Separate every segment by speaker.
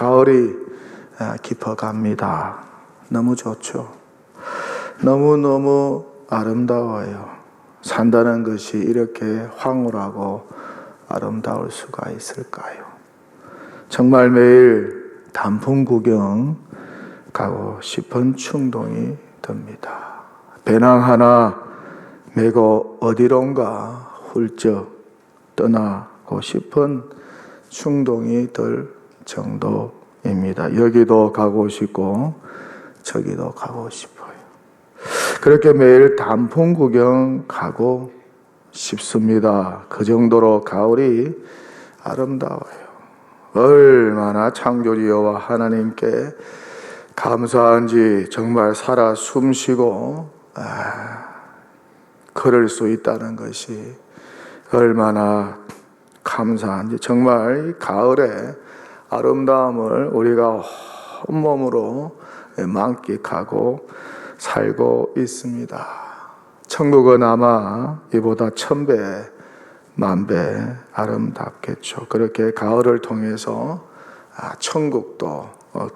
Speaker 1: 가을이 깊어갑니다. 너무 좋죠. 너무너무 아름다워요. 산다는 것이 이렇게 황홀하고 아름다울 수가 있을까요? 정말 매일 단풍 구경 가고 싶은 충동이 듭니다. 배낭 하나 메고 어디론가 훌쩍 떠나고 싶은 충동이 들 정도입니다. 여기도 가고 싶고 저기도 가고 싶어요. 그렇게 매일 단풍 구경 가고 싶습니다. 그 정도로 가을이 아름다워요. 얼마나 창조주 여호와 하나님께 감사한지, 정말 살아 숨쉬고 걸을 수 있다는 것이 얼마나 감사한지, 정말 이 가을의 아름다움을 우리가 온몸으로 만끽하고 살고 있습니다. 천국은 아마 이보다 1000배, 10,000배 아름답겠죠. 그렇게 가을을 통해서 천국도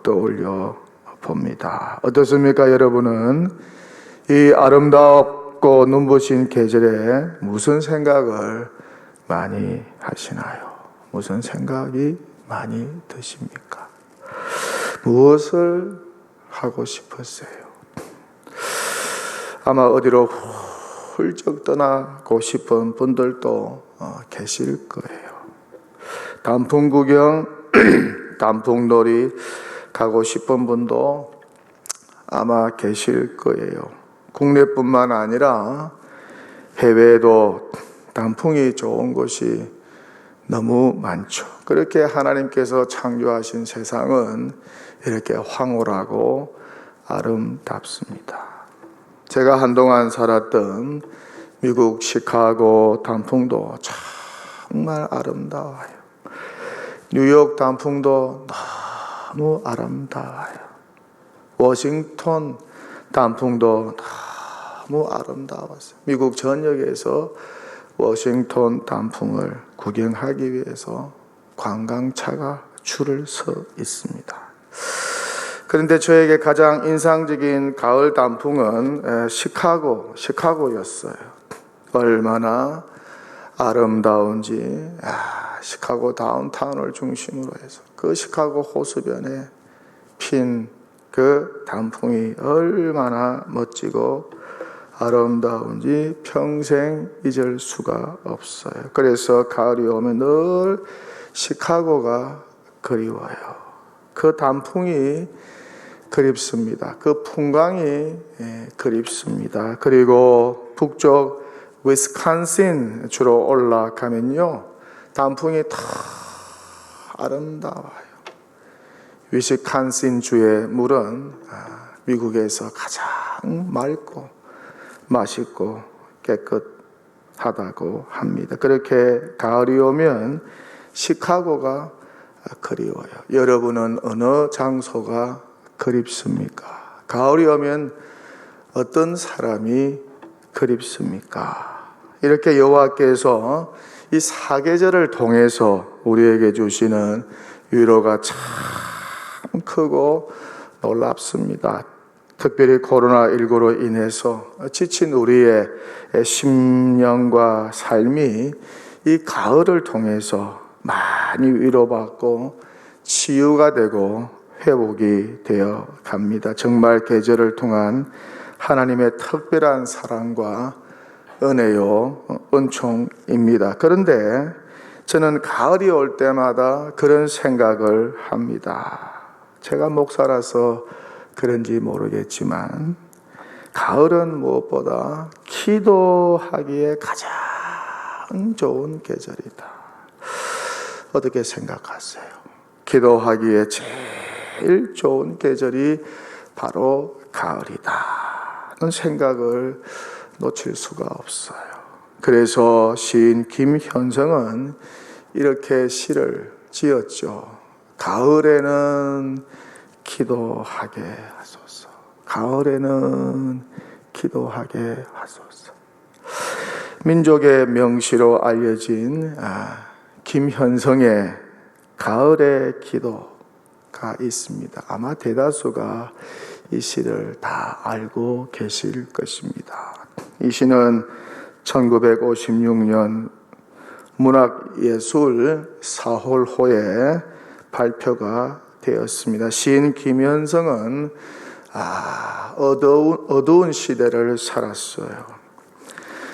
Speaker 1: 떠올려 봅니다. 어떻습니까, 여러분은? 이 아름답고 눈부신 계절에 무슨 생각을 많이 하시나요? 무슨 생각이 많이 드십니까? 무엇을 하고 싶으세요? 아마 어디로 훌쩍 떠나고 싶은 분들도 계실 거예요. 단풍 구경, 단풍놀이 가고 싶은 분도 아마 계실 거예요. 국내뿐만 아니라 해외에도 단풍이 좋은 곳이 너무 많죠. 그렇게 하나님께서 창조하신 세상은 이렇게 황홀하고 아름답습니다. 제가 한동안 살았던 미국 시카고 단풍도 정말 아름다워요. 뉴욕 단풍도 너무 아름다워요. 워싱턴 단풍도 너무 아름다웠어요. 미국 전역에서 워싱턴 단풍을 구경하기 위해서 관광차가 줄을 서 있습니다. 그런데 저에게 가장 인상적인 가을 단풍은 시카고였어요. 얼마나 아름다운지, 시카고 다운타운을 중심으로 해서 그 시카고 호수변에 핀 그 단풍이 얼마나 멋지고 아름다운지 평생 잊을 수가 없어요. 그래서 가을이 오면 늘 시카고가 그리워요. 그 단풍이 그립습니다. 그 풍광이 그립습니다. 그리고 북쪽 위스콘신 주로 올라가면요, 단풍이 다 아름다워요. 위스콘신 주의 물은 미국에서 가장 맑고 맛있고 깨끗하다고 합니다. 그렇게 가을이 오면 시카고가 그리워요. 여러분은 어느 장소가 그립습니까? 가을이 오면 어떤 사람이 그립습니까? 이렇게 여호와께서 이 사계절을 통해서 우리에게 주시는 위로가 참 크고 놀랍습니다. 특별히 코로나19로 인해서 지친 우리의 심령과 삶이 이 가을을 통해서 많이 위로받고 치유가 되고 회복이 되어 갑니다. 정말 계절을 통한 하나님의 특별한 사랑과 은혜요, 은총입니다. 그런데 저는 가을이 올 때마다 그런 생각을 합니다. 제가 목사라서 그런지 모르겠지만 가을은 무엇보다 기도하기에 가장 좋은 계절이다. 어떻게 생각하세요? 기도하기에 제일 좋은 계절이 바로 가을이다는 생각을 놓칠 수가 없어요. 그래서 시인 김현성은 이렇게 시를 지었죠. 가을에는 기도하게 하소서. 가을에는 기도하게 하소서. 민족의 명시로 알려진 김현성의 가을의 기도, 있습니다. 아마 대다수가 이 시를 다 알고 계실 것입니다. 이 시는 1956년 문학예술 사홀호에 발표가 되었습니다. 시인 김현성은 어두운 시대를 살았어요.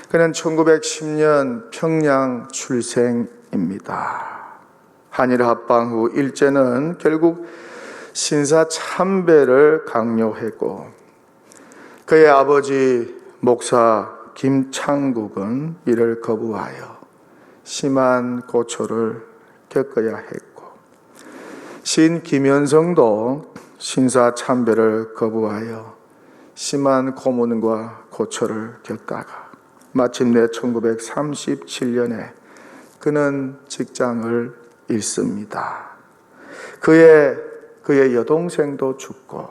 Speaker 1: 그는 1910년 평양 출생입니다. 한일 합방 후 일제는 결국 신사 참배를 강요했고 그의 아버지 목사 김창국은 이를 거부하여 심한 고초를 겪어야 했고 시인 김현성도 신사 참배를 거부하여 심한 고문과 고초를 겪다가 마침내 1937년에 그는 직장을 잃습니다. 그의 여동생도 죽고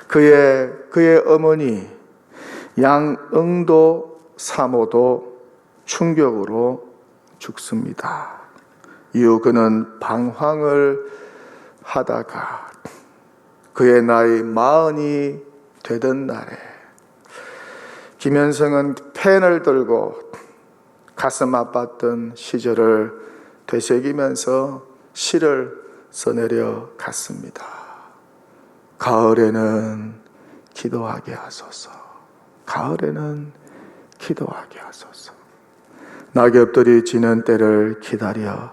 Speaker 1: 그의 어머니 양응도 사모도 충격으로 죽습니다. 이후 그는 방황을 하다가 그의 나이 40이 되던 날에 김현성은 펜을 들고 가슴 아팠던 시절을 되새기면서 시를 써내려 갔습니다. 가을에는 기도하게 하소서. 가을에는 기도하게 하소서. 낙엽들이 지는 때를 기다려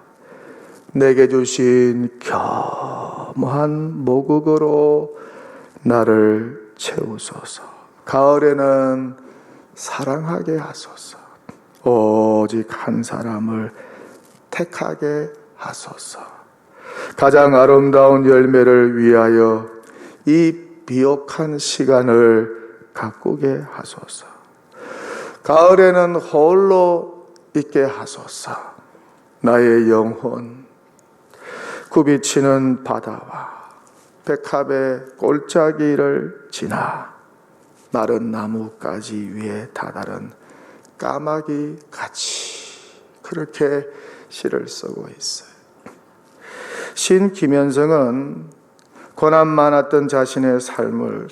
Speaker 1: 내게 주신 겸한 모국으로 나를 채우소서. 가을에는 사랑하게 하소서. 오직 한 사람을 택하게 하소서. 가장 아름다운 열매를 위하여 이 비옥한 시간을 가꾸게 하소서. 가을에는 홀로 있게 하소서. 나의 영혼 굽이치는 바다와 백합의 골짜기를 지나 마른 나뭇가지 위에 다다른 까마귀 같이 그렇게 시를 쓰고 있어요. 시인 김현성은 고난 많았던 자신의 삶을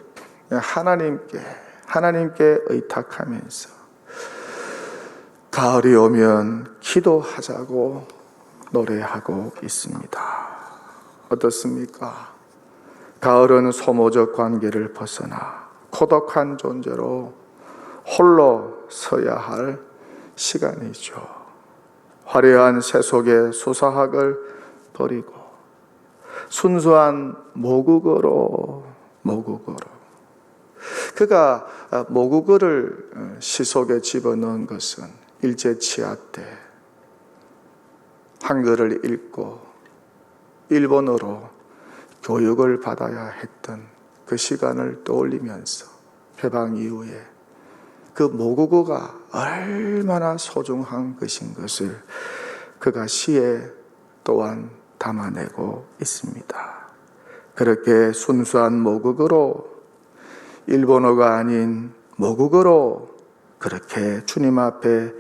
Speaker 1: 하나님께 의탁하면서 가을이 오면 기도하자고 노래하고 있습니다. 어떻습니까? 가을은 소모적 관계를 벗어나 고독한 존재로 홀로 서야 할 시간이죠. 화려한 세속의 수사학을 버리고 순수한 모국어로 그가 모국어를 시 속에 집어넣은 것은 일제 치하 때 한글을 읽고 일본어로 교육을 받아야 했던 그 시간을 떠올리면서 해방 이후에 그 모국어가 얼마나 소중한 것인 것을 그가 시에 또한 담아내고 있습니다. 그렇게 순수한 모국어로 일본어가 아닌 모국어로 그렇게 주님 앞에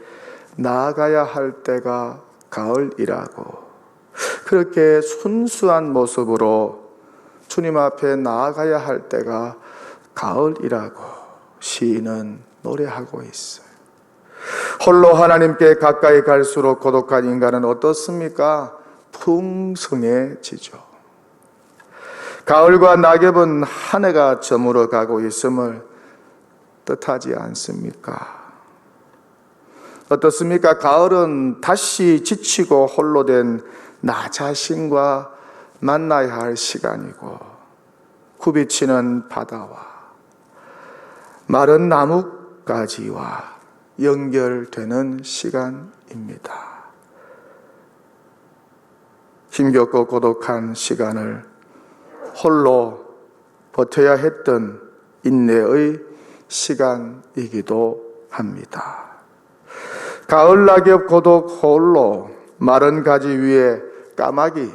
Speaker 1: 나아가야 할 때가 가을이라고 그렇게 순수한 모습으로 주님 앞에 나아가야 할 때가 가을이라고 시인은 노래하고 있어요. 홀로 하나님께 가까이 갈수록 고독한 인간은 어떻습니까? 풍성해지죠. 가을과 낙엽은 한 해가 저물어 가고 있음을 뜻하지 않습니까? 어떻습니까? 가을은 다시 지치고 홀로 된 나 자신과 만나야 할 시간이고 굽이치는 바다와 마른 나뭇가지와 연결되는 시간입니다. 힘겹고 고독한 시간을 홀로 버텨야 했던 인내의 시간이기도 합니다. 가을 낙엽 고독 홀로 마른 가지 위에 까마귀.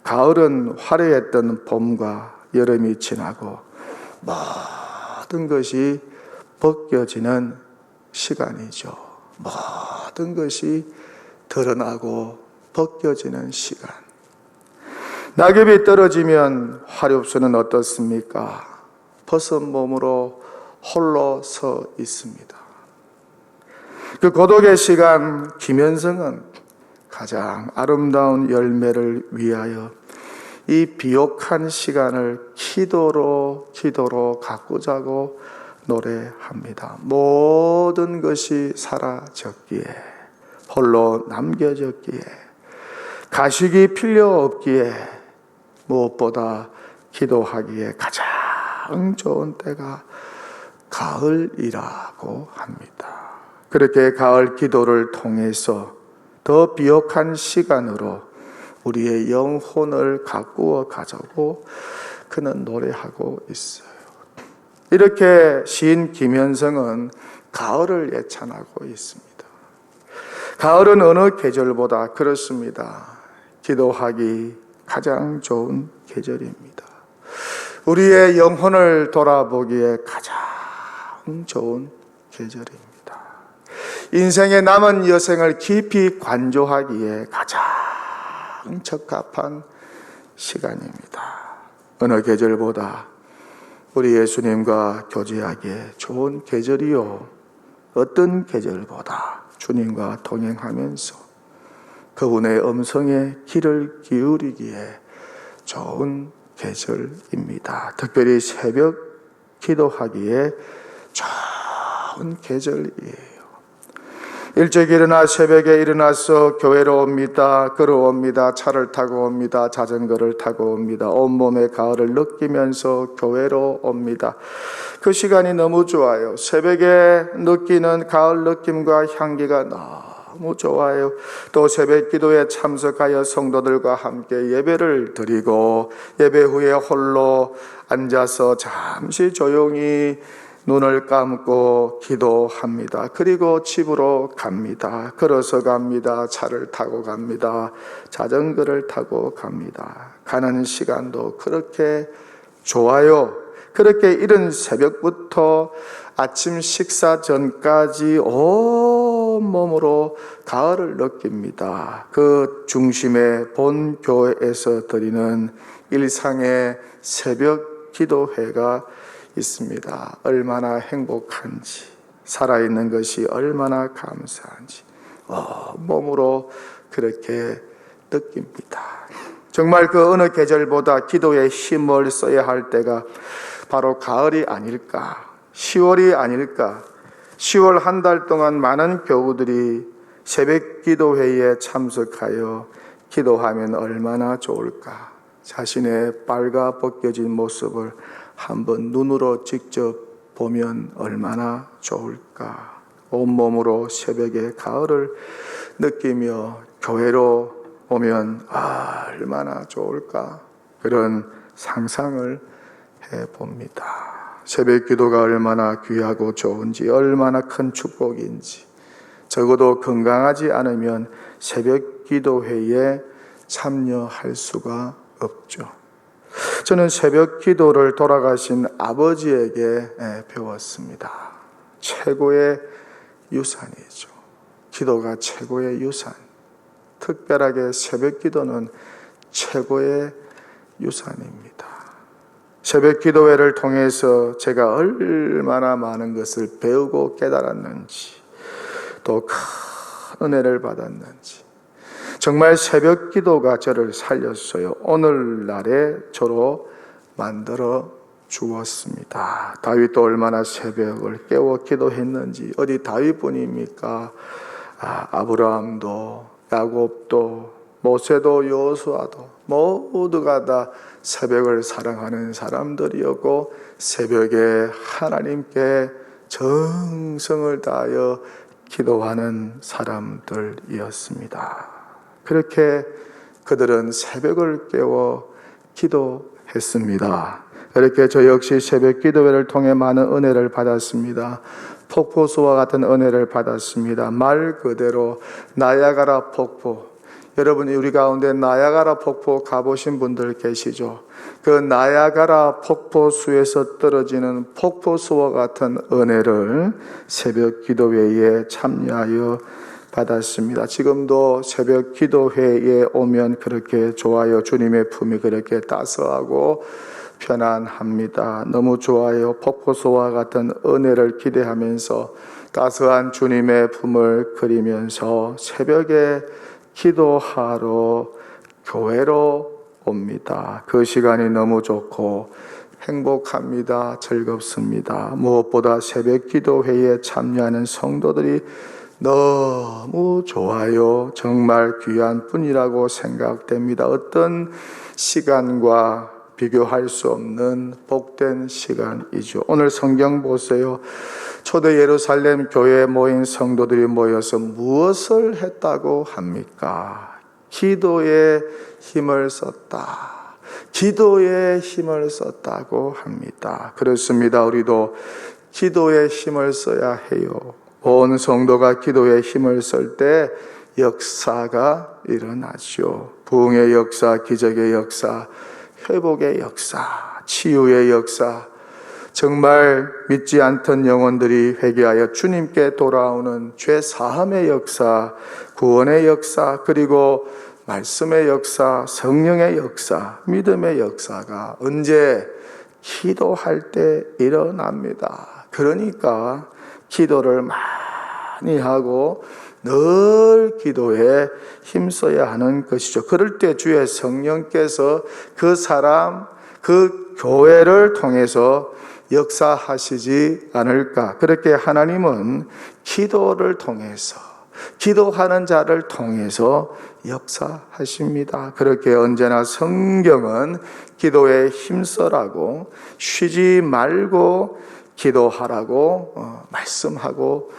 Speaker 1: 가을은 화려했던 봄과 여름이 지나고 모든 것이 벗겨지는 시간이죠. 모든 것이 드러나고 벗겨지는 시간. 낙엽이 떨어지면 화렵수는 어떻습니까? 벗은 몸으로 홀로 서 있습니다. 그 고독의 시간, 김현성은 가장 아름다운 열매를 위하여 이 비옥한 시간을 기도로 가꾸자고 노래합니다. 모든 것이 사라졌기에, 홀로 남겨졌기에, 가식이 필요 없기에, 무엇보다 기도하기에 가장 좋은 때가 가을이라고 합니다. 그렇게 가을 기도를 통해서 더 비옥한 시간으로 우리의 영혼을 가꾸어 가자고 그는 노래하고 있어요. 이렇게 시인 김현성은 가을을 예찬하고 있습니다. 가을은 어느 계절보다 그렇습니다. 기도하기 가장 좋은 계절입니다. 우리의 영혼을 돌아보기에 가장 좋은 계절입니다. 인생의 남은 여생을 깊이 관조하기에 가장 적합한 시간입니다. 어느 계절보다 우리 예수님과 교제하기에 좋은 계절이요, 어떤 계절보다 주님과 동행하면서 그분의 음성에 귀를 기울이기에 좋은 계절입니다. 특별히 새벽 기도하기에 좋은 계절이에요. 일찍 일어나 새벽에 일어나서 교회로 옵니다. 걸어옵니다. 차를 타고 옵니다. 자전거를 타고 옵니다. 온몸의 가을을 느끼면서 교회로 옵니다. 그 시간이 너무 좋아요. 새벽에 느끼는 가을 느낌과 향기가 너무 좋아요. 또 새벽 기도에 참석하여 성도들과 함께 예배를 드리고 예배 후에 홀로 앉아서 잠시 조용히 눈을 감고 기도합니다. 그리고 집으로 갑니다. 걸어서 갑니다. 차를 타고 갑니다. 자전거를 타고 갑니다. 가는 시간도 그렇게 좋아요. 그렇게 이른 새벽부터 아침 식사 전까지 온몸으로 가을을 느낍니다. 그 중심에 본 교회에서 드리는 일상의 새벽 기도회가 있습니다. 얼마나 행복한지, 살아있는 것이 얼마나 감사한지 몸으로 그렇게 느낍니다. 정말 그 어느 계절보다 기도에 힘을 써야 할 때가 바로 가을이 아닐까, 10월이 아닐까. 10월 한 달 동안 많은 교우들이 새벽 기도회에 참석하여 기도하면 얼마나 좋을까. 자신의 빨가 벗겨진 모습을 한번 눈으로 직접 보면 얼마나 좋을까. 온몸으로 새벽의 가을을 느끼며 교회로 오면 얼마나 좋을까. 그런 상상을 해봅니다. 새벽 기도가 얼마나 귀하고 좋은지, 얼마나 큰 축복인지. 적어도 건강하지 않으면 새벽 기도회에 참여할 수가 없죠. 저는 새벽 기도를 돌아가신 아버지에게 배웠습니다. 최고의 유산이죠. 기도가 최고의 유산. 특별하게 새벽 기도는 최고의 유산입니다. 새벽 기도회를 통해서 제가 얼마나 많은 것을 배우고 깨달았는지, 또 큰 은혜를 받았는지. 정말 새벽 기도가 저를 살렸어요. 오늘날의 저로 만들어 주었습니다. 다윗도 얼마나 새벽을 깨워 기도했는지. 어디 다윗뿐입니까? 아브라함도, 야곱도, 모세도, 여호수아도 모두가 다 새벽을 사랑하는 사람들이었고 새벽에 하나님께 정성을 다하여 기도하는 사람들이었습니다. 그렇게 그들은 새벽을 깨워 기도했습니다. 이렇게 저 역시 새벽 기도회를 통해 많은 은혜를 받았습니다. 폭포수와 같은 은혜를 받았습니다. 말 그대로 나야가라 폭포. 여러분이 우리 가운데 나야가라 폭포 가보신 분들 계시죠? 그 나야가라 폭포수에서 떨어지는 폭포수와 같은 은혜를 새벽 기도회에 참여하여 받았습니다. 지금도 새벽 기도회에 오면 그렇게 좋아요. 주님의 품이 그렇게 따스하고 편안합니다. 너무 좋아요. 폭포수와 같은 은혜를 기대하면서 따스한 주님의 품을 그리면서 새벽에 기도하러 교회로 옵니다. 그 시간이 너무 좋고 행복합니다. 즐겁습니다. 무엇보다 새벽 기도회에 참여하는 성도들이 너무 좋아요. 정말 귀한 분이라고 생각됩니다. 어떤 시간과 비교할 수 없는 복된 시간이죠. 오늘 성경 보세요. 초대 예루살렘 교회에 모인 성도들이 모여서 무엇을 했다고 합니까? 기도에 힘을 썼다. 기도에 힘을 썼다고 합니다. 그렇습니다. 우리도 기도에 힘을 써야 해요. 온 성도가 기도에 힘을 쓸 때 역사가 일어나죠. 부흥의 역사, 기적의 역사, 회복의 역사, 치유의 역사, 정말 믿지 않던 영혼들이 회개하여 주님께 돌아오는 죄 사함의 역사, 구원의 역사, 그리고 말씀의 역사, 성령의 역사, 믿음의 역사가 언제 기도할 때 일어납니다. 그러니까 기도를 많이 하고 늘 기도에 힘써야 하는 것이죠. 그럴 때 주의 성령께서 그 사람, 그 교회를 통해서 역사하시지 않을까. 그렇게 하나님은 기도를 통해서, 기도하는 자를 통해서 역사하십니다. 그렇게 언제나 성경은 기도에 힘써라고, 쉬지 말고 기도하라고 말씀하고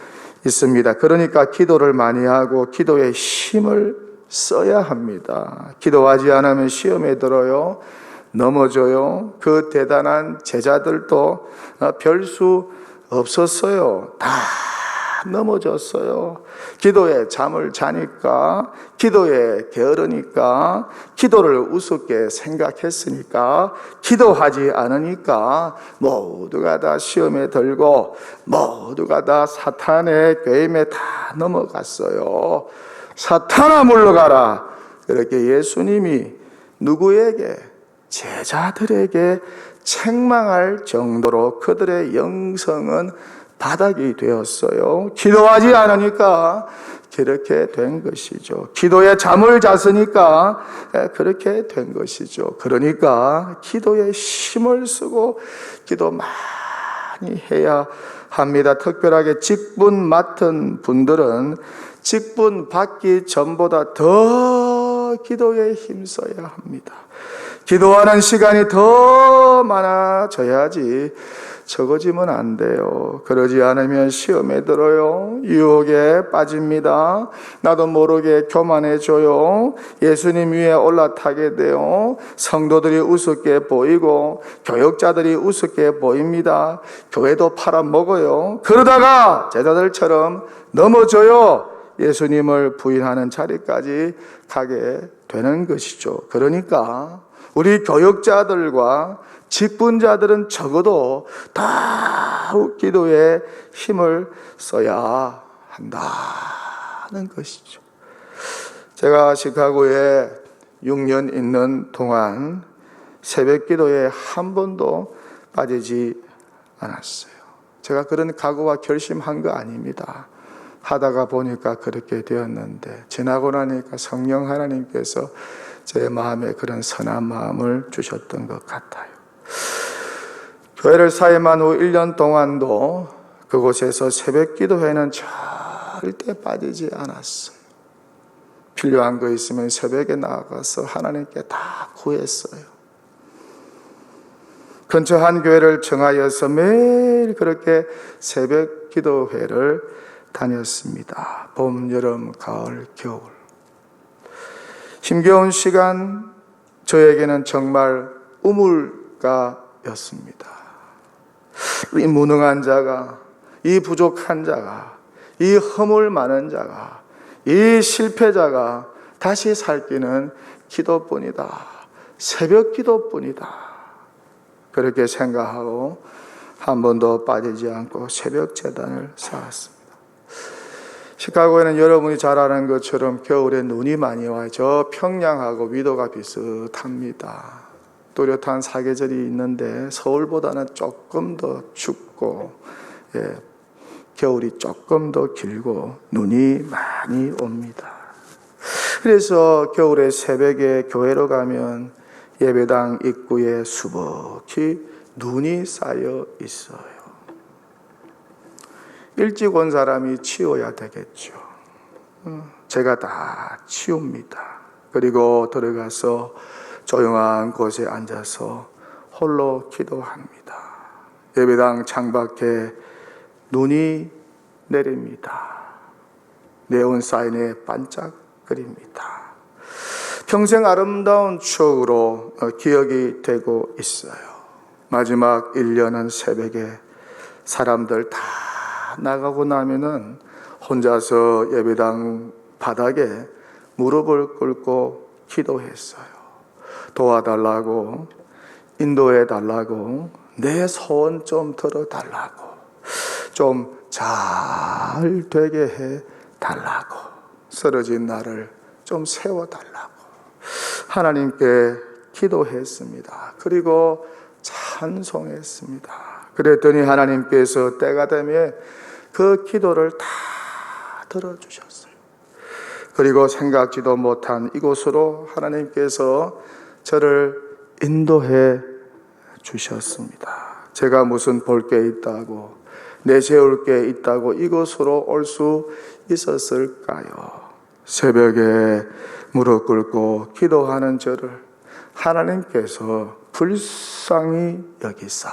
Speaker 1: 있습니다. 그러니까 기도를 많이 하고 기도에 힘을 써야 합니다. 기도하지 않으면 시험에 들어요. 넘어져요. 그 대단한 제자들도 별 수 없었어요. 다 넘어졌어요. 기도에 잠을 자니까, 기도에 게으르니까, 기도를 우습게 생각했으니까, 기도하지 않으니까 모두가 다 시험에 들고 모두가 다 사탄의 궤임에 다 넘어갔어요. 사탄아 물러가라. 그렇게 예수님이 누구에게? 제자들에게 책망할 정도로 그들의 영성은 바닥이 되었어요. 기도하지 않으니까 그렇게 된 것이죠. 기도에 잠을 잤으니까 그렇게 된 것이죠. 그러니까 기도에 힘을 쓰고 기도 많이 해야 합니다. 특별하게 직분 맡은 분들은 직분 받기 전보다 더 기도에 힘써야 합니다. 기도하는 시간이 더 많아져야지 적어지면 안 돼요. 그러지 않으면 시험에 들어요. 유혹에 빠집니다. 나도 모르게 교만해져요. 예수님 위에 올라타게 돼요. 성도들이 우습게 보이고 교역자들이 우습게 보입니다. 교회도 팔아먹어요. 그러다가 제자들처럼 넘어져요. 예수님을 부인하는 자리까지 가게 되는 것이죠. 그러니까 우리 교역자들과 직분자들은 적어도 다 기도에 힘을 써야 한다는 것이죠. 제가 시카고에 6년 있는 동안 새벽 기도에 한 번도 빠지지 않았어요. 제가 그런 각오와 결심한 거 아닙니다. 하다가 보니까 그렇게 되었는데, 지나고 나니까 성령 하나님께서 제 마음에 그런 선한 마음을 주셨던 것 같아요. 교회를 사임한 후 1년 동안도 그곳에서 새벽 기도회는 절대 빠지지 않았어요. 필요한 거 있으면 새벽에 나가서 하나님께 다 구했어요. 근처 한 교회를 정하여서 매일 그렇게 새벽 기도회를 다녔습니다. 봄, 여름, 가을, 겨울. 힘겨운 시간, 저에게는 정말 우물가였습니다. 이 무능한 자가, 이 부족한 자가, 이 허물 많은 자가, 이 실패자가 다시 살기는 기도뿐이다. 새벽 기도뿐이다. 그렇게 생각하고 한 번도 빠지지 않고 새벽 제단을 쌓았습니다. 시카고에는 여러분이 잘 아는 것처럼 겨울에 눈이 많이 와요. 저 평양하고 위도가 비슷합니다. 뚜렷한 사계절이 있는데 서울보다는 조금 더 춥고, 겨울이 조금 더 길고 눈이 많이 옵니다. 그래서 겨울에 새벽에 교회로 가면 예배당 입구에 수북히 눈이 쌓여 있어요. 일찍 온 사람이 치워야 되겠죠. 제가 다 치웁니다. 그리고 들어가서 조용한 곳에 앉아서 홀로 기도합니다. 예배당 창밖에 눈이 내립니다. 네온 사인에 반짝거립니다. 평생 아름다운 추억으로 기억이 되고 있어요. 마지막 1년은 새벽에 사람들 다 나가고 나면은 혼자서 예배당 바닥에 무릎을 꿇고 기도했어요. 도와달라고, 인도해달라고, 내 소원 좀 들어달라고, 좀 잘 되게 해달라고, 쓰러진 나를 좀 세워달라고 하나님께 기도했습니다. 그리고 찬송했습니다. 그랬더니 하나님께서 때가 되면 그 기도를 다 들어주셨어요. 그리고 생각지도 못한 이곳으로 하나님께서 저를 인도해 주셨습니다. 제가 무슨 볼 게 있다고, 내세울 게 있다고 이곳으로 올 수 있었을까요? 새벽에 무릎 꿇고 기도하는 저를 하나님께서 불쌍히 여기사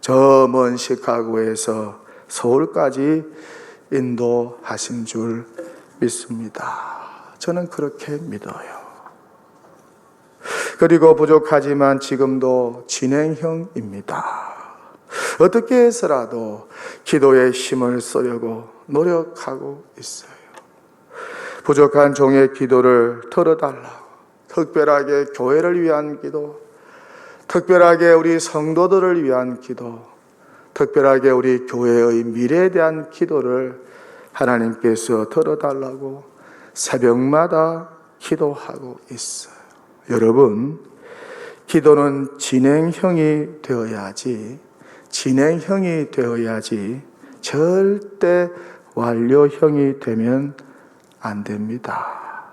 Speaker 1: 저 먼 시카고에서 서울까지 인도하신 줄 믿습니다. 저는 그렇게 믿어요. 그리고 부족하지만 지금도 진행형입니다. 어떻게 해서라도 기도에 힘을 쓰려고 노력하고 있어요. 부족한 종의 기도를 들어달라고, 특별하게 교회를 위한 기도, 특별하게 우리 성도들을 위한 기도, 특별하게 우리 교회의 미래에 대한 기도를 하나님께서 들어달라고 새벽마다 기도하고 있어요. 여러분, 기도는 진행형이 되어야지 절대 완료형이 되면 안 됩니다.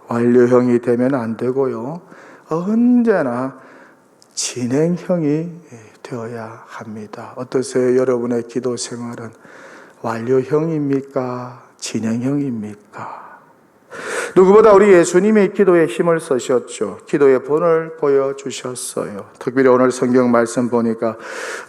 Speaker 1: 완료형이 되면 안 되고요. 언제나 진행형이 되어야 합니다. 어떠세요? 여러분의 기도 생활은 완료형입니까? 진행형입니까? 누구보다 우리 예수님이 기도에 힘을 쓰셨죠. 기도의 본을 보여주셨어요. 특별히 오늘 성경 말씀 보니까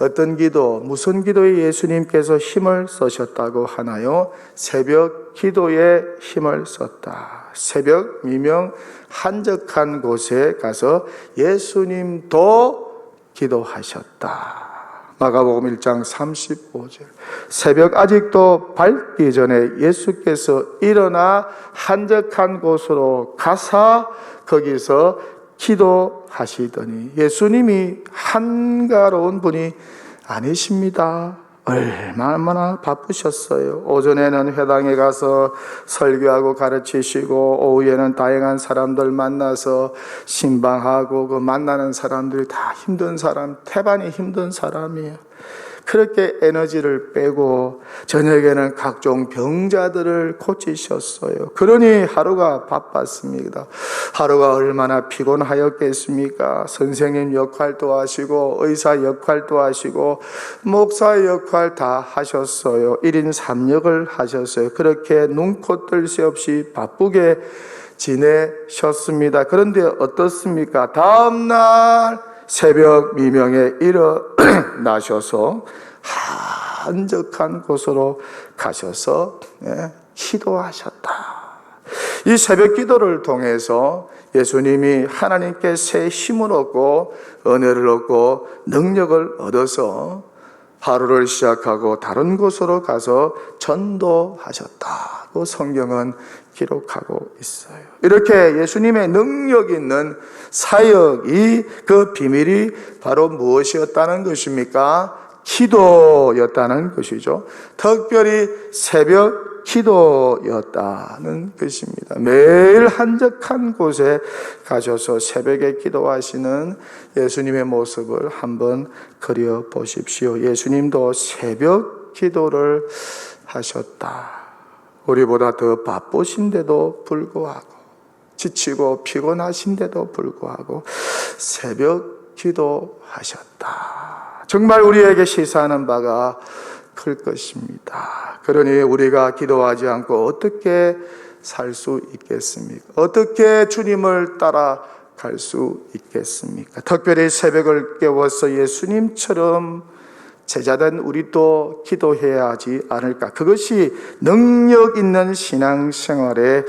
Speaker 1: 어떤 기도, 무슨 기도에 예수님께서 힘을 쓰셨다고 하나요? 새벽 기도에 힘을 썼다. 새벽 미명 한적한 곳에 가서 예수님도 기도하셨다. 마가복음 1장 35절. 새벽 아직도 밝기 전에 예수께서 일어나 한적한 곳으로 가사 거기서 기도하시더니, 예수님이 한가로운 분이 아니십니다. 얼마나 바쁘셨어요. 오전에는 회당에 가서 설교하고 가르치시고, 오후에는 다양한 사람들 만나서 신방하고, 그 만나는 사람들이 다 힘든 사람, 태반이 힘든 사람이에요. 그렇게 에너지를 빼고 저녁에는 각종 병자들을 고치셨어요. 그러니 하루가 바빴습니다. 하루가 얼마나 피곤하였겠습니까? 선생님 역할도 하시고 의사 역할도 하시고 목사 역할 다 하셨어요. 1인 3역을 하셨어요. 그렇게 눈코 뜰 새 없이 바쁘게 지내셨습니다. 그런데 어떻습니까? 다음날 새벽 미명에 일어나셔서 한적한 곳으로 가셔서 기도하셨다. 이 새벽 기도를 통해서 예수님이 하나님께 새 힘을 얻고 은혜를 얻고 능력을 얻어서 하루를 시작하고 다른 곳으로 가서 전도하셨다고 성경은 기록하고 있어요. 이렇게 예수님의 능력 있는 사역이, 그 비밀이 바로 무엇이었다는 것입니까? 기도였다는 것이죠. 특별히 새벽 기도였다는 것입니다. 매일 한적한 곳에 가셔서 새벽에 기도하시는 예수님의 모습을 한번 그려 보십시오. 예수님도 새벽 기도를 하셨다. 우리보다 더 바쁘신데도 불구하고, 지치고 피곤하신데도 불구하고 새벽 기도하셨다. 정말 우리에게 시사하는 바가 클 것입니다. 그러니 우리가 기도하지 않고 어떻게 살 수 있겠습니까? 어떻게 주님을 따라갈 수 있겠습니까? 특별히 새벽을 깨워서 예수님처럼 제자된 우리도 기도해야 하지 않을까? 그것이 능력 있는 신앙생활의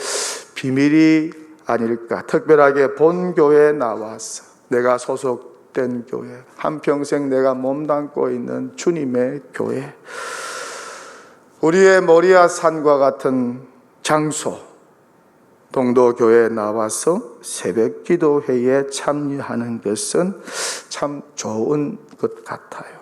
Speaker 1: 비밀이 아닐까? 특별하게 본교회에 나와서 내가 소속된 교회, 한평생 내가 몸담고 있는 주님의 교회, 우리의 모리아 산과 같은 장소, 동도교회에 나와서 새벽 기도회에 참여하는 것은 참 좋은 것 같아요.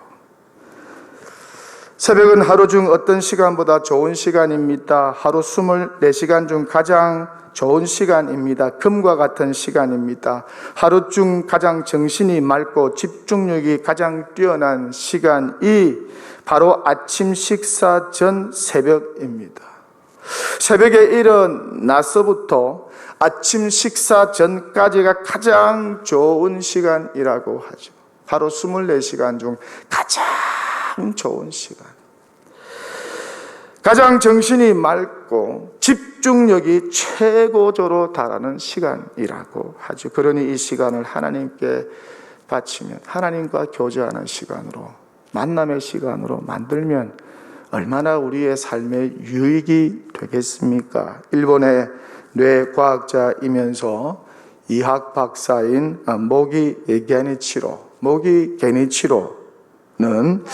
Speaker 1: 새벽은 하루 중 어떤 시간보다 좋은 시간입니다. 하루 24시간 중 가장 좋은 시간입니다. 금과 같은 시간입니다. 하루 중 가장 정신이 맑고 집중력이 가장 뛰어난 시간이 바로 아침 식사 전 새벽입니다. 새벽에 일어나서부터 아침 식사 전까지가 가장 좋은 시간이라고 하죠. 하루 24시간 중 가장 좋은 시간, 가장 정신이 맑고 집중력이 최고조로 달하는 시간이라고 하죠. 그러니 이 시간을 하나님께 바치면, 하나님과 교제하는 시간으로, 만남의 시간으로 만들면 얼마나 우리의 삶에 유익이 되겠습니까? 일본의 뇌과학자이면서 이학 박사인 모기 게니치로는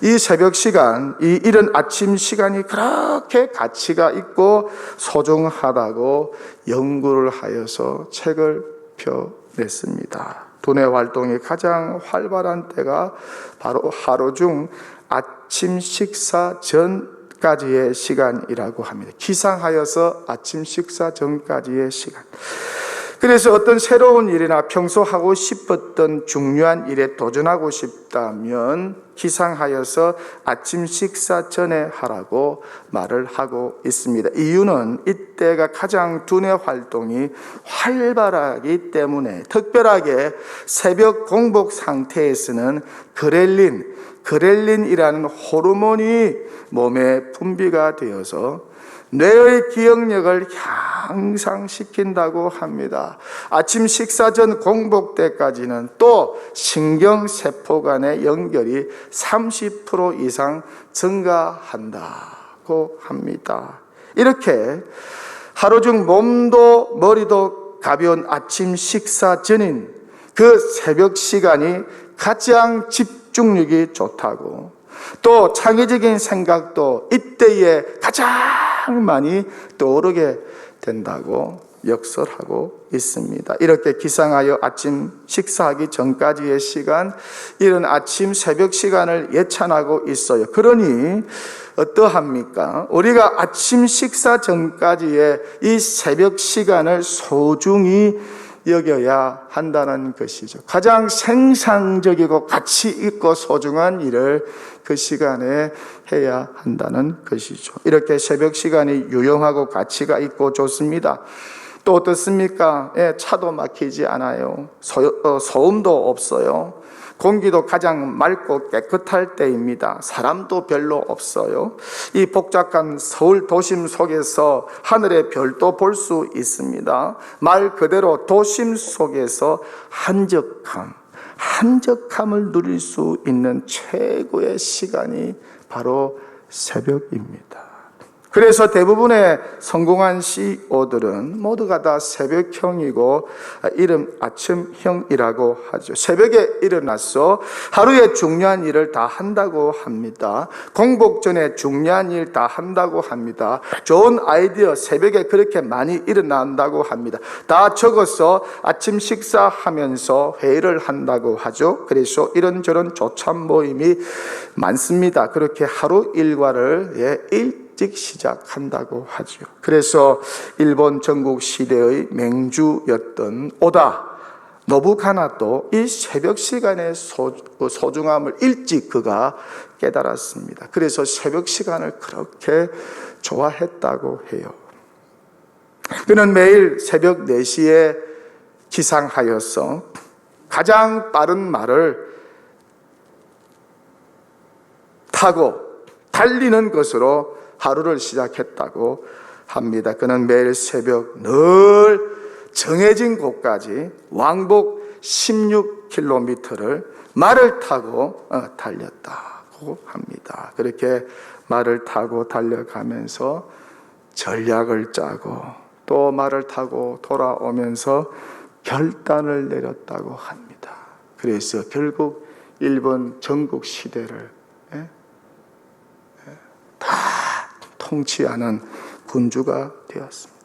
Speaker 1: 이 새벽 시간, 이 이른 아침 시간이 그렇게 가치가 있고 소중하다고 연구를 하여서 책을 펴냈습니다. 두뇌 활동이 가장 활발한 때가 바로 하루 중 아침 식사 전까지의 시간이라고 합니다. 기상하여서 아침 식사 전까지의 시간. 그래서 어떤 새로운 일이나 평소 하고 싶었던 중요한 일에 도전하고 싶다면 기상하여서 아침 식사 전에 하라고 말을 하고 있습니다. 이유는 이때가 가장 두뇌 활동이 활발하기 때문에, 특별하게 새벽 공복 상태에서는 그렐린이라는 호르몬이 몸에 분비가 되어서 뇌의 기억력을 향상시킨다고 합니다. 아침 식사 전 공복 때까지는 또 신경세포 간의 연결이 30% 이상 증가한다고 합니다. 이렇게 하루 중 몸도 머리도 가벼운 아침 식사 전인 그 새벽 시간이 가장 집중력이 좋다고, 또 창의적인 생각도 이때에 가장 많이 떠오르게 된다고 역설하고 있습니다. 이렇게 기상하여 아침 식사하기 전까지의 시간, 이런 아침 새벽 시간을 예찬하고 있어요. 그러니 어떠합니까? 우리가 아침 식사 전까지의 이 새벽 시간을 소중히 여겨야 한다는 것이죠. 가장 생산적이고 가치 있고 소중한 일을 그 시간에 해야 한다는 것이죠. 이렇게 새벽 시간이 유용하고 가치가 있고 좋습니다. 또 어떻습니까? 차도 막히지 않아요. 소음도 없어요. 공기도 가장 맑고 깨끗할 때입니다. 사람도 별로 없어요. 이 복잡한 서울 도심 속에서 하늘의 별도 볼 수 있습니다. 말 그대로 도심 속에서 한적함을 누릴 수 있는 최고의 시간이 바로 새벽입니다. 그래서 대부분의 성공한 CEO들은 모두가 다 새벽형이고 이른 아침형이라고 하죠. 새벽에 일어나서 하루에 중요한 일을 다 한다고 합니다. 공복 전에 중요한 일 다 한다고 합니다. 좋은 아이디어 새벽에 그렇게 많이 일어난다고 합니다. 다 적어서 아침 식사하면서 회의를 한다고 하죠. 그래서 이런저런 조참 모임이 많습니다. 그렇게 하루 일과를 일찍 시작한다고 하죠. 그래서 일본 전국 시대의 맹주였던 오다 노부카나도 이 새벽 시간의 소중함을 일찍 그가 깨달았습니다. 그래서 새벽 시간을 그렇게 좋아했다고 해요. 그는 매일 새벽 4시에 기상하여서 가장 빠른 말을 타고 달리는 것으로 하루를 시작했다고 합니다. 그는 매일 새벽 늘 정해진 곳까지 왕복 16km를 말을 타고 달렸다고 합니다. 그렇게 말을 타고 달려가면서 전략을 짜고 또 말을 타고 돌아오면서 결단을 내렸다고 합니다. 그래서 결국 일본 전국 시대를 다 통치하는 군주가 되었습니다.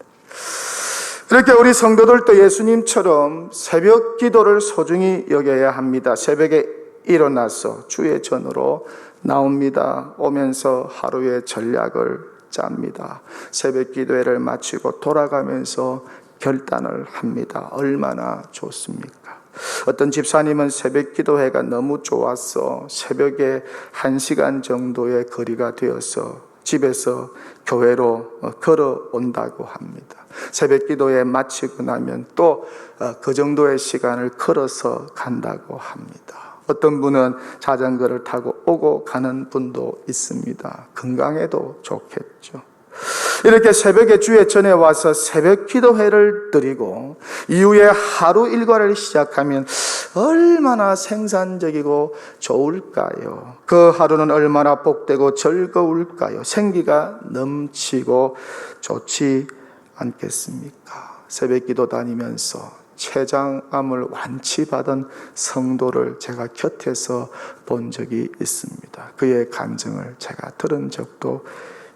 Speaker 1: 그렇게 우리 성도들도 예수님처럼 새벽 기도를 소중히 여겨야 합니다. 새벽에 일어나서 주의 전으로 나옵니다. 오면서 하루의 전략을 짭니다. 새벽 기도회를 마치고 돌아가면서 결단을 합니다. 얼마나 좋습니까? 어떤 집사님은 새벽 기도회가 너무 좋아서 새벽에 1시간 정도의 거리가 되어서 집에서 교회로 걸어온다고 합니다. 새벽 기도회 마치고 나면 또 그 정도의 시간을 걸어서 간다고 합니다. 어떤 분은 자전거를 타고 오고 가는 분도 있습니다. 건강에도 좋겠죠. 이렇게 새벽에 주의 전에 와서 새벽 기도회를 드리고 이후에 하루 일과를 시작하면 얼마나 생산적이고 좋을까요? 그 하루는 얼마나 복되고 즐거울까요? 생기가 넘치고 좋지 않겠습니까? 새벽 기도 다니면서 췌장암을 완치받은 성도를 제가 곁에서 본 적이 있습니다. 그의 간증을 제가 들은 적도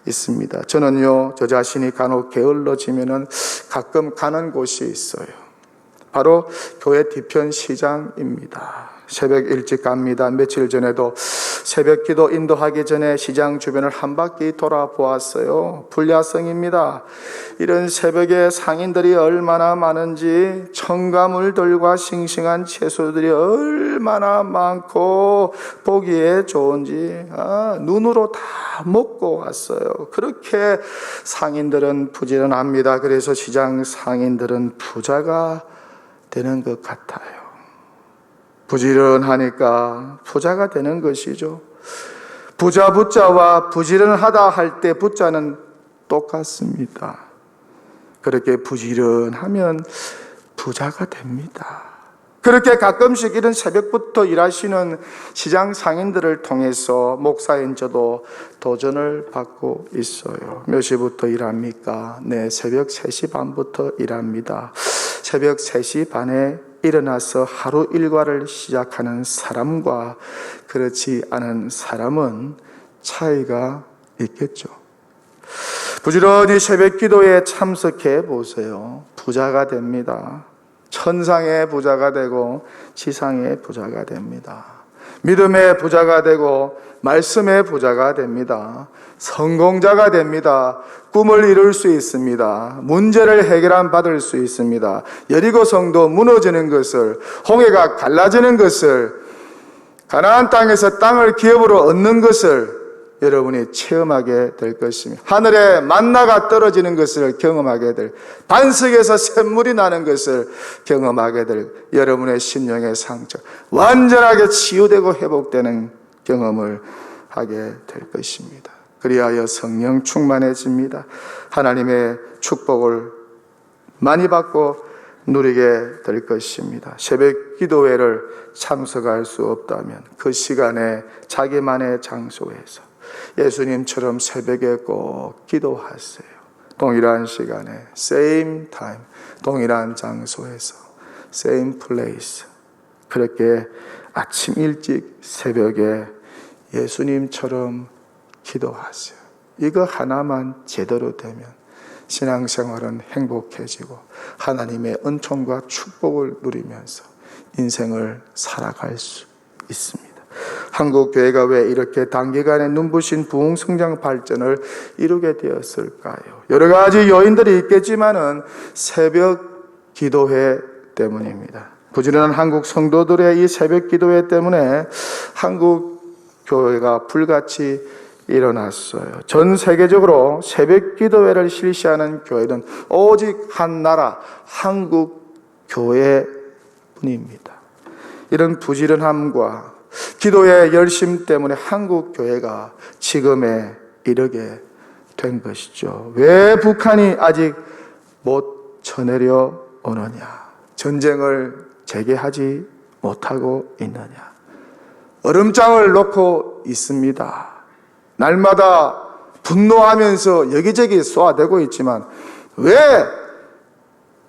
Speaker 1: 있습니다. 저는요, 저 자신이 간혹 게을러지면은 가끔 가는 곳이 있어요. 바로 교회 뒤편 시장입니다. 새벽 일찍 갑니다. 며칠 전에도 새벽 기도 인도하기 전에 시장 주변을 한 바퀴 돌아보았어요. 불야성입니다. 이런 새벽에 상인들이 얼마나 많은지, 첨가물들과 싱싱한 채소들이 얼마나 많고 보기에 좋은지 눈으로 다 먹고 왔어요. 그렇게 상인들은 부지런합니다. 그래서 시장 상인들은 부자가 되는 것 같아요. 부지런하니까 부자가 되는 것이죠. 부자와 부지런하다 할 때 부자는 똑같습니다. 그렇게 부지런하면 부자가 됩니다. 그렇게 가끔씩 이런 새벽부터 일하시는 시장 상인들을 통해서 목사인 저도 도전을 받고 있어요. 몇 시부터 일합니까? 네, 새벽 3시 반부터 일합니다. 새벽 3시 반에 일어나서 하루 일과를 시작하는 사람과 그렇지 않은 사람은 차이가 있겠죠. 부지런히 새벽 기도에 참석해 보세요. 부자가 됩니다. 천상의 부자가 되고 지상의 부자가 됩니다. 믿음의 부자가 되고 말씀의 부자가 됩니다. 성공자가 됩니다. 꿈을 이룰 수 있습니다. 문제를 받을 수 있습니다. 여리고 성도 무너지는 것을, 홍해가 갈라지는 것을, 가나안 땅에서 땅을 기업으로 얻는 것을 여러분이 체험하게 될 것입니다. 하늘에 만나가 떨어지는 것을 경험하게 될, 반석에서 샘물이 나는 것을 경험하게 될 여러분의 심령의 상처, 완전하게 치유되고 회복되는 경험을 하게 될 것입니다. 그리하여 성령 충만해집니다. 하나님의 축복을 많이 받고 누리게 될 것입니다. 새벽 기도회를 참석할 수 없다면 그 시간에 자기만의 장소에서 예수님처럼 새벽에 꼭 기도하세요. 동일한 시간에 same time, 동일한 장소에서 same place. 그렇게 아침 일찍 새벽에 예수님처럼 기도하세요. 이거 하나만 제대로 되면 신앙생활은 행복해지고 하나님의 은총과 축복을 누리면서 인생을 살아갈 수 있습니다. 한국 교회가 왜 이렇게 단기간에 눈부신 부흥 성장 발전을 이루게 되었을까요? 여러 가지 요인들이 있겠지만은 새벽 기도회 때문입니다. 부지런한 한국 성도들의 이 새벽 기도회 때문에 한국 교회가 불같이 일어났어요. 전 세계적으로 새벽 기도회를 실시하는 교회는 오직 한 나라, 한국 교회뿐입니다. 이런 부지런함과 기도의 열심 때문에 한국 교회가 지금에 이르게 된 것이죠. 왜 북한이 아직 못 쳐내려 오느냐? 전쟁을 재개하지 못하고 있느냐? 얼음장을 놓고 있습니다. 날마다 분노하면서 여기저기 쏘아대고 있지만 왜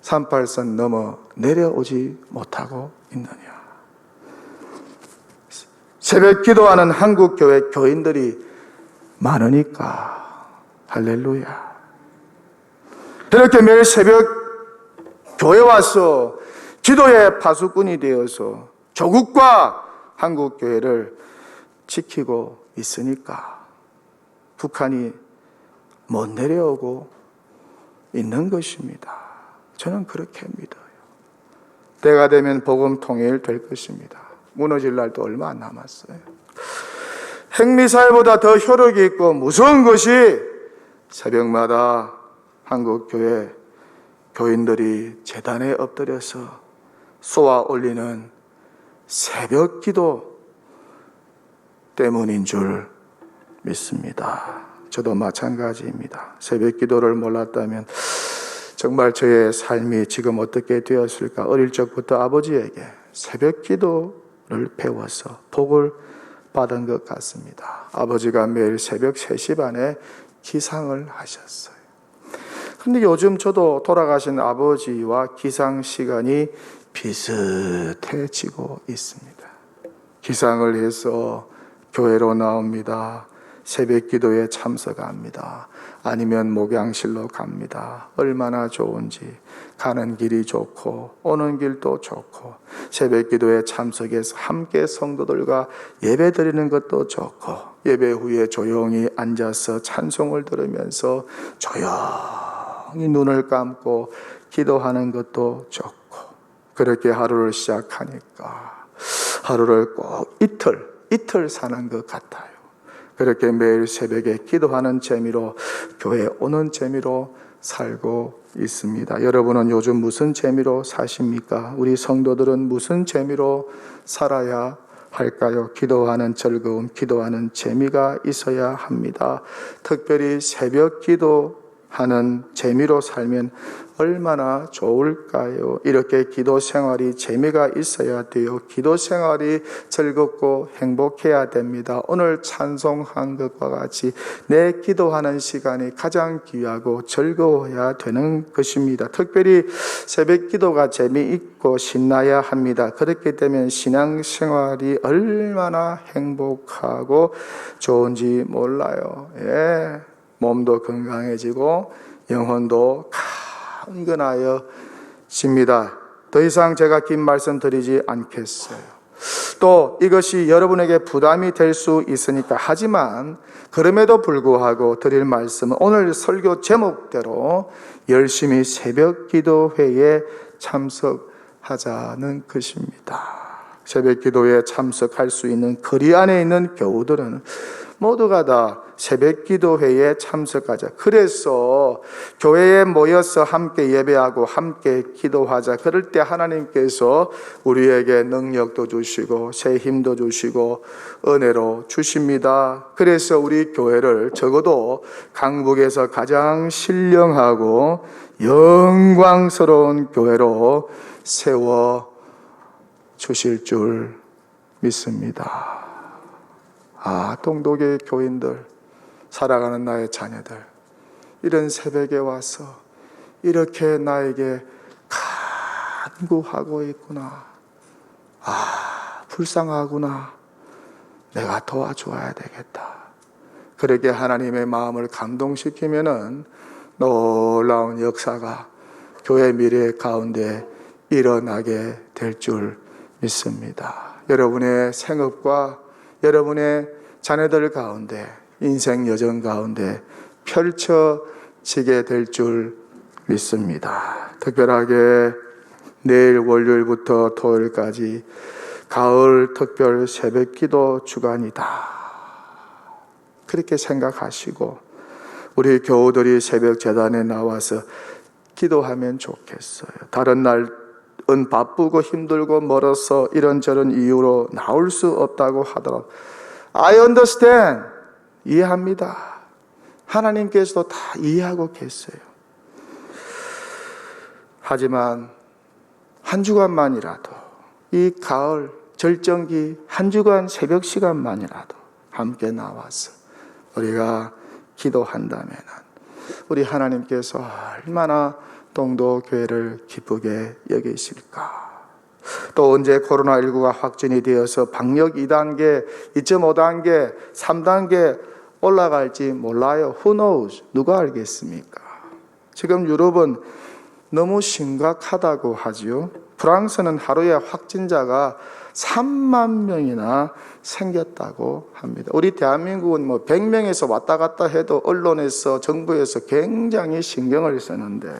Speaker 1: 38선 넘어 내려오지 못하고 있느냐? 새벽 기도하는 한국 교회 교인들이 많으니까. 할렐루야. 이렇게 매일 새벽 교회 와서 기도의 파수꾼이 되어서 조국과 한국 교회를 지키고 있으니까 북한이 못 내려오고 있는 것입니다. 저는 그렇게 믿어요. 때가 되면 복음 통일될 것입니다. 무너질 날도 얼마 안 남았어요. 핵미사일보다 더 효력이 있고 무서운 것이 새벽마다 한국교회 교인들이 제단에 엎드려서 쏘아 올리는 새벽 기도 때문인 줄 믿습니다. 저도 마찬가지입니다. 새벽 기도를 몰랐다면 정말 저의 삶이 지금 어떻게 되었을까? 어릴 적부터 아버지에게 새벽 기도를 배워서 복을 받은 것 같습니다. 아버지가 매일 새벽 3시 반에 기상을 하셨어요. 그런데 요즘 저도 돌아가신 아버지와 기상 시간이 비슷해지고 있습니다. 기상을 해서 교회로 나옵니다. 새벽 기도에 참석합니다. 아니면 목양실로 갑니다. 얼마나 좋은지. 가는 길이 좋고 오는 길도 좋고 새벽 기도에 참석해서 함께 성도들과 예배 드리는 것도 좋고 예배 후에 조용히 앉아서 찬송을 들으면서 조용히 눈을 감고 기도하는 것도 좋고 그렇게 하루를 시작하니까 하루를 꼭 이틀 사는 것 같아요. 그렇게 매일 새벽에 기도하는 재미로 교회에 오는 재미로 살고 있습니다. 여러분은 요즘 무슨 재미로 사십니까? 우리 성도들은 무슨 재미로 살아야 할까요? 기도하는 즐거움, 기도하는 재미가 있어야 합니다. 특별히 새벽 기도하는 재미로 살면 얼마나 좋을까요? 이렇게 기도 생활이 재미가 있어야 돼요. 기도 생활이 즐겁고 행복해야 됩니다. 오늘 찬송한 것과 같이 내 기도하는 시간이 가장 귀하고 즐거워야 되는 것입니다. 특별히 새벽 기도가 재미있고 신나야 합니다. 그렇게 되면 신앙생활이 얼마나 행복하고 좋은지 몰라요. 예, 몸도 건강해지고 영혼도 강건하여집니다. 더 이상 제가 긴 말씀 드리지 않겠어요. 또 이것이 여러분에게 부담이 될 수 있으니까 하지만 그럼에도 불구하고 드릴 말씀은 오늘 설교 제목대로 열심히 새벽 기도회에 참석하자는 것입니다. 새벽 기도에 참석할 수 있는 거리 안에 있는 교우들은 모두가 다 새벽 기도회에 참석하자. 그래서 교회에 모여서 함께 예배하고 함께 기도하자. 그럴 때 하나님께서 우리에게 능력도 주시고 새 힘도 주시고 은혜로 주십니다. 그래서 우리 교회를 적어도 강북에서 가장 신령하고 영광스러운 교회로 세워 주실 줄 믿습니다. 동독의 교인들, 살아가는 나의 자녀들, 이런 새벽에 와서 이렇게 나에게 간구하고 있구나. 불쌍하구나. 내가 도와줘야 되겠다. 그렇게 하나님의 마음을 감동시키면은 놀라운 역사가 교회 미래 가운데 일어나게 될 줄 믿습니다. 여러분의 생업과 여러분의 자녀들 가운데, 인생 여정 가운데 펼쳐지게 될 줄 믿습니다. 특별하게 내일 월요일부터 토요일까지 가을 특별 새벽 기도 주간이다. 그렇게 생각하시고 우리 교우들이 새벽 제단에 나와서 기도하면 좋겠어요. 다른 날은 바쁘고 힘들고 멀어서 이런저런 이유로 나올 수 없다고 하더라도 I understand. 이해합니다. 하나님께서도 다 이해하고 계세요. 하지만 한 주간만이라도 이 가을 절정기 한 주간 새벽 시간만이라도 함께 나와서 우리가 기도한다면 우리 하나님께서 얼마나 동도교회를 기쁘게 여기실까. 또 언제 코로나19가 확진이 되어서 방역 2단계, 2.5단계, 3단계 올라갈지 몰라요. Who knows? 누가 알겠습니까? 지금 유럽은 너무 심각하다고 하지요. 프랑스는 하루에 확진자가 3만 명이나 생겼다고 합니다. 우리 대한민국은 100명에서 왔다 갔다 해도 언론에서 정부에서 굉장히 신경을 쓰는데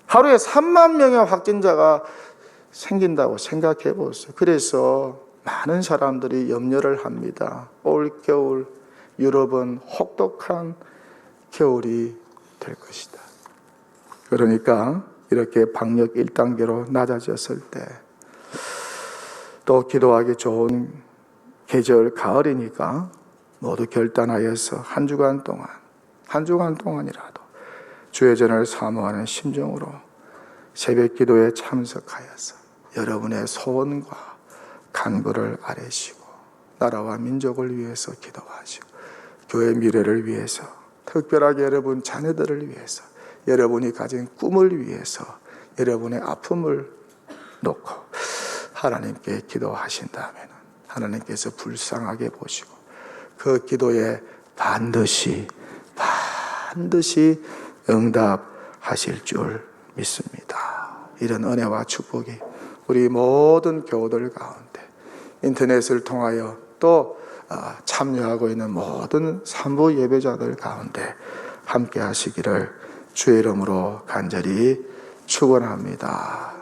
Speaker 1: 하루에 3만 명의 확진자가 생긴다고 생각해 보세요. 그래서 많은 사람들이 염려를 합니다. 올 겨울 유럽은 혹독한 겨울이 될 것이다. 그러니까 이렇게 방역 1단계로 낮아졌을 때 또 기도하기 좋은 계절 가을이니까 모두 결단하여서 한 주간 동안이라도 주의 전을 사모하는 심정으로 새벽 기도에 참석하여서 여러분의 소원과 간구를 아뢰시고 나라와 민족을 위해서 기도하시고 교회 미래를 위해서, 특별하게 여러분 자녀들을 위해서, 여러분이 가진 꿈을 위해서 여러분의 아픔을 놓고 하나님께 기도하신다면 하나님께서 불쌍하게 보시고 그 기도에 반드시 응답하실 줄 믿습니다. 이런 은혜와 축복이 우리 모든 교우들 가운데, 인터넷을 통하여 또 참여하고 있는 모든 산부 예배자들 가운데 함께 하시기를 주의 이름으로 간절히 축원합니다.